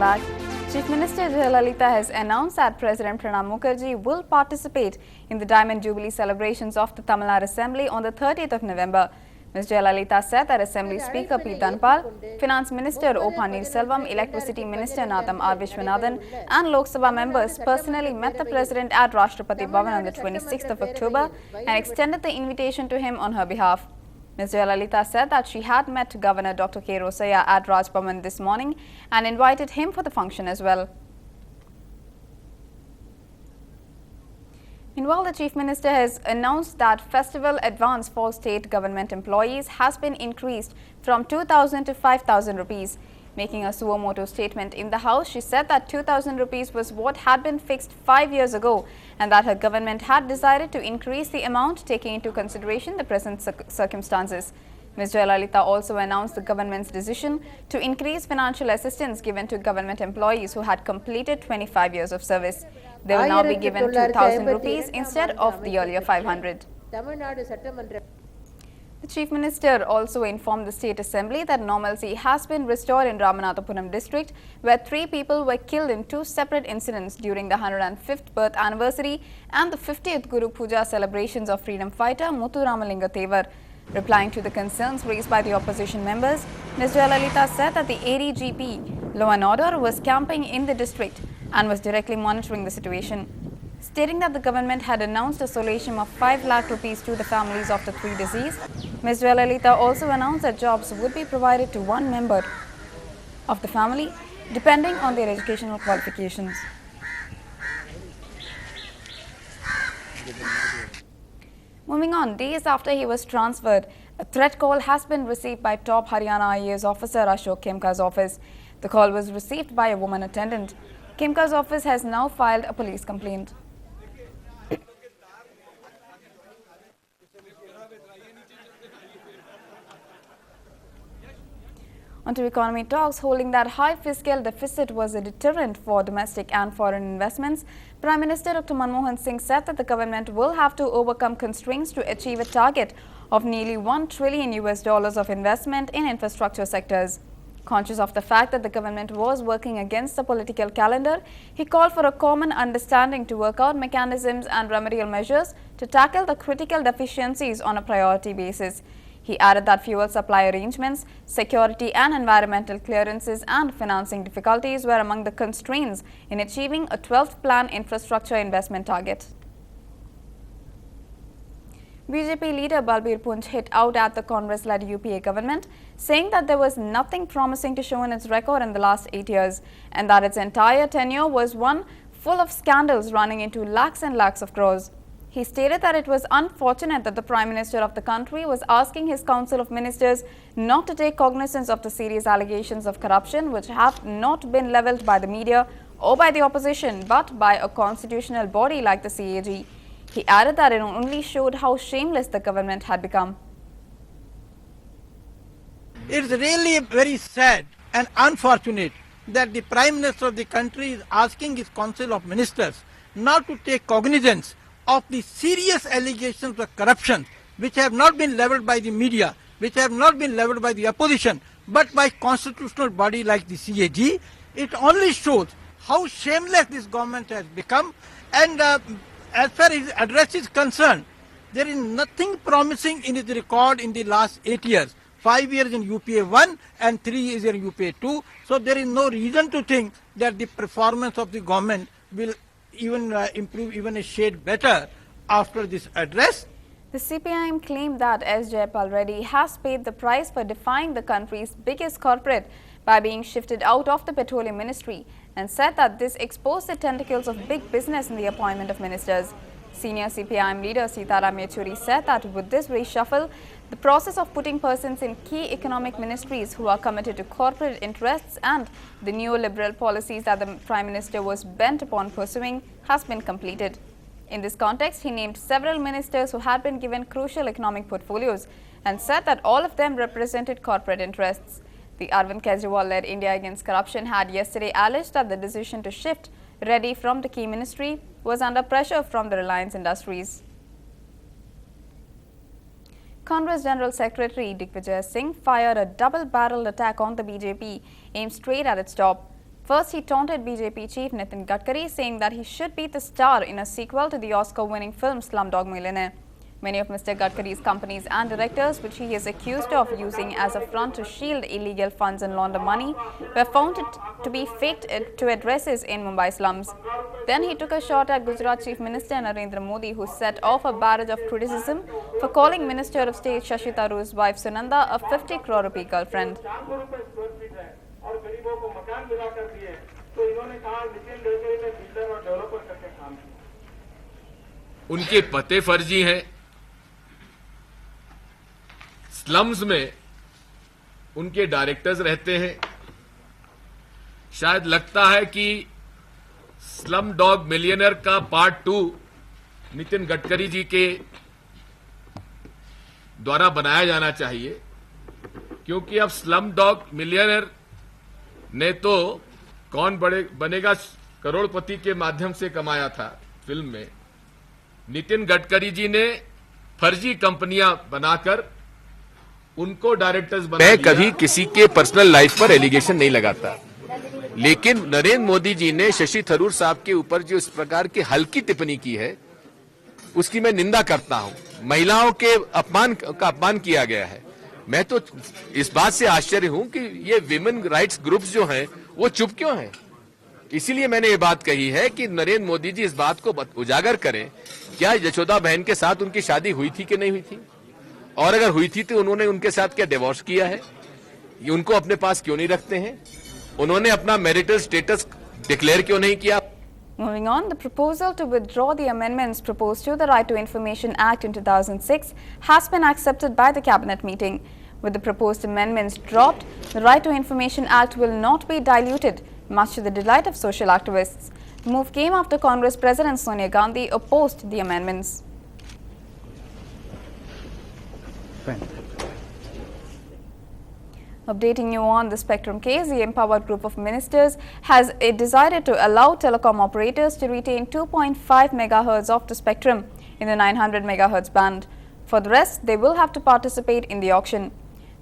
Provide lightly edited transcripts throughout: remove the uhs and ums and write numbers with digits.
back. Chief Minister Jayalalitha has announced that President Pranab Mukherjee will participate in the Diamond Jubilee celebrations of the Tamil Nadu Assembly on the 30th of November. Ms. Jayalalitha said that Assembly Speaker P. Dhanpal, Finance Minister O. Pannirselvam, Electricity Minister Natham R. Vishwanathan and Lok Sabha members personally met the President at Rashtrapati Bhavan on the 26th of October and extended the invitation to him on her behalf. Ms. Jayalalitha said that she had met Governor Dr. K. Rosaya at Raj Bhavan this morning and invited him for the function as well. Meanwhile, the Chief Minister has announced that festival advance for state government employees has been increased from 2,000 to 5,000 rupees. Making a suo motu statement in the House, she said that 2,000 rupees was what had been fixed 5 years ago and that her government had decided to increase the amount taking into consideration the present circumstances. Ms. Jayalalitha also announced the government's decision to increase financial assistance given to government employees who had completed 25 years of service. They will now be given 2,000 rupees instead of the earlier 500. The Chief Minister also informed the State Assembly that normalcy has been restored in Ramanathapuram district, where 3 people were killed in 2 separate incidents during the 105th birth anniversary and the 50th Guru Puja celebrations of freedom fighter Muthu Ramalinga Thevar. Replying to the concerns raised by the opposition members, Ms. Jayalalitha said that the ADGP Law and Order was camping in the district and was directly monitoring the situation. Stating that the government had announced a solatium of 5 lakh rupees to the families of the 3 deceased, Ms. Jayalalitha also announced that jobs would be provided to 1 member of the family depending on their educational qualifications. Moving on, days after he was transferred, a threat call has been received by top Haryana IAS officer Ashok Khemka's office. The call was received by a woman attendant. Khemka's office has now filed a police complaint. On to economy talks. Holding that high fiscal deficit was a deterrent for domestic and foreign investments, Prime Minister Dr. Manmohan Singh said that the government will have to overcome constraints to achieve a target of nearly $1 trillion of investment in infrastructure sectors. Conscious of the fact that the government was working against the political calendar, he called for a common understanding to work out mechanisms and remedial measures to tackle the critical deficiencies on a priority basis. He added that fuel supply arrangements, security and environmental clearances and financing difficulties were among the constraints in achieving a 12th plan infrastructure investment target. BJP leader Balbir Punj hit out at the Congress-led UPA government, saying that there was nothing promising to show in its record in the last 8 years and that its entire tenure was one full of scandals running into lakhs and lakhs of crores. He stated that it was unfortunate that the Prime Minister of the country was asking his Council of Ministers not to take cognizance of the serious allegations of corruption which have not been levelled by the media or by the opposition but by a constitutional body like the CAG. He added that it only showed how shameless the government had become. It's really very sad and unfortunate that the Prime Minister of the country is asking his Council of Ministers not to take cognizance of the serious allegations of corruption which have not been levelled by the media, which have not been levelled by the opposition, but by constitutional body like the CAG. It only shows how shameless this government has become, and as far as address is concerned, there is nothing promising in its record in the last 8 years. 5 years in UPA 1 and 3 years in UPA 2. So there is no reason to think that the performance of the government will even improve even a shade better after this address. The CPIM claimed that S. Jayapal Reddy has paid the price for defying the country's biggest corporate by being shifted out of the Petroleum Ministry and said that this exposed the tentacles of big business in the appointment of ministers. Senior CPIM leader Sitaram Yechuri said that with this reshuffle, the process of putting persons in key economic ministries who are committed to corporate interests and the neoliberal policies that the Prime Minister was bent upon pursuing has been completed. In this context, he named several ministers who had been given crucial economic portfolios and said that all of them represented corporate interests. The Arvind Kejriwal-led India Against Corruption had yesterday alleged that the decision to shift Reddy from the key ministry was under pressure from the Reliance Industries. Congress General Secretary Digvijay Singh fired a double-barreled attack on the BJP aimed straight at its top. First, he taunted BJP chief Nitin Gadkari, saying that he should be the star in a sequel to the Oscar-winning film Slumdog Millionaire. Many of Mr. Gadkari's companies and directors, which he is accused of using as a front to shield illegal funds and launder money, were found to be faked to addresses in Mumbai slums. Then he took a shot at Gujarat Chief Minister Narendra Modi, who set off a barrage of criticism for calling Minister of State Shashi Tharoor's wife Sunanda a 50 crore rupee girlfriend. उनके पते फर्जी हैं, slums में उनके directors रहते हैं। शायद लगता है कि स्लम डॉग मिलियनर का पार्ट 2 नितिन गडकरी जी के द्वारा बनाया जाना चाहिए, क्योंकि अब स्लम डॉग मिलियनर ने तो कौन बनेगा करोड़पति के माध्यम से कमाया था फिल्म में। नितिन गडकरी जी ने फर्जी कंपनियां बनाकर उनको डायरेक्टर्स बना मैं कभी किसी के पर्सनल लाइफ पर एलिगेशन नहीं लगाता, लेकिन नरेंद्र मोदी जी ने शशि थरूर साहब के ऊपर जो इस प्रकार की हल्की टिप्पणी की है उसकी मैं निंदा करता हूं। महिलाओं के अपमान किया गया है। मैं तो इस बात से आश्चर्य हूं कि ये विमेन राइट्स ग्रुप्स जो हैं वो चुप क्यों हैं। इसीलिए मैंने ये बात कही है कि नरेंद्र मोदी जी इस बात को उजागर करें, क्या यशोदा बहन के साथ उनकी शादी हुई थी कि नहीं हुई थी, और अगर हुई थी तो उन्होंने उनके साथ क्या डिवोर्स किया है, ये उनको अपने पास क्यों नहीं रखते हैं, उन्होंने अपना मैरिटल स्टेटस डिक्लेयर क्यों नहीं किया। Moving on, the proposal to withdraw the amendments proposed to the Right to Information Act in 2006 has been accepted by the Cabinet meeting. With the proposed amendments dropped, the Right to Information Act will not be diluted, much to the delight of social activists. The move came after Congress President Sonia Gandhi opposed the amendments. Updating you on the Spectrum case, the empowered group of ministers has decided to allow telecom operators to retain 2.5 MHz of the spectrum in the 900 MHz band. For the rest, they will have to participate in the auction.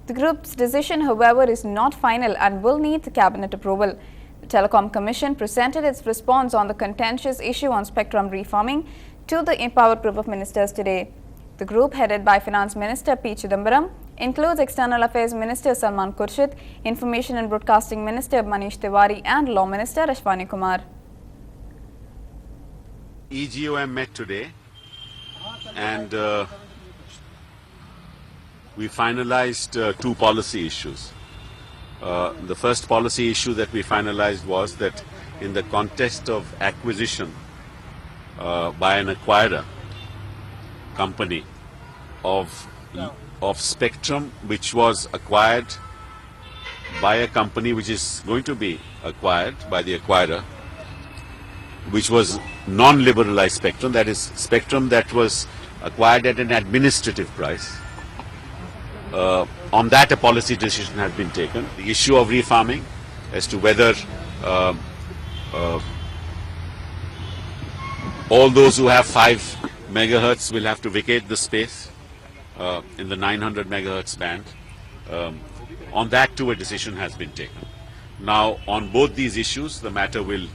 The group's decision, however, is not final and will need the cabinet approval. The Telecom Commission presented its response on the contentious issue on spectrum refarming to the empowered group of ministers today. The group, headed by Finance Minister P. Chidambaram, includes External Affairs Minister Salman Khurshid, Information and Broadcasting Minister Manish Tiwari and Law Minister Ashwani Kumar. EGOM met today and we finalized 2 policy issues. The first policy issue that we finalized was that in the context of acquisition by an acquirer company of spectrum which was acquired by a company which is going to be acquired by the acquirer, which was non-liberalized spectrum, that is spectrum that was acquired at an administrative price. On that a policy decision has been taken. The issue of refarming as to whether all those who have 5 megahertz will have to vacate the space in the 900 megahertz band. On that too a decision has been taken. Now on both these issues the matter will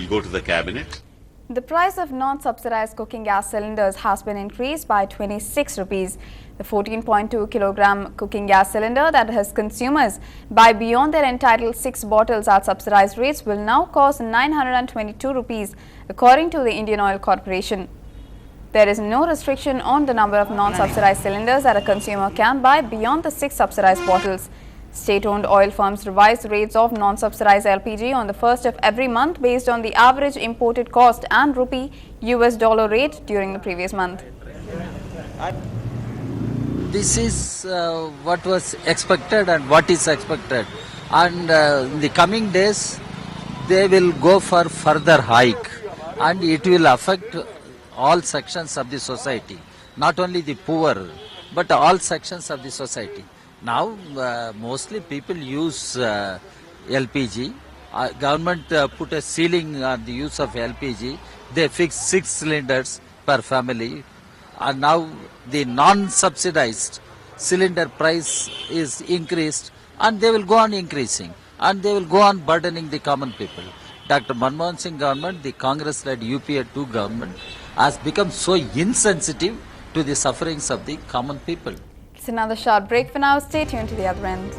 go to the cabinet. The price of non-subsidized cooking gas cylinders has been increased by 26 rupees. The 14.2 kilogram cooking gas cylinder that has consumers buy beyond their entitled 6 bottles at subsidized rates will now cost 922 rupees, according to the Indian Oil Corporation. There is no restriction on the number of non-subsidized cylinders that a consumer can buy beyond the 6 subsidized bottles. State-owned oil firms revise rates of non-subsidized LPG on the 1st of every month based on the average imported cost and rupee-US dollar rate during the previous month. This is what was expected and what is expected, and in the coming days they will go for further hike, and it will affect all sections of the society, not only the poor but all sections of the society. Now mostly people use LPG. Government put a ceiling on the use of LPG. They fix 6 cylinders per family, and now the non-subsidized cylinder price is increased and they will go on increasing. and they will go on burdening the common people. Dr. Manmohan Singh government, the Congress-led UPA 2 government, has become so insensitive to the sufferings of the common people. It's another short break for now. Stay tuned to the other end.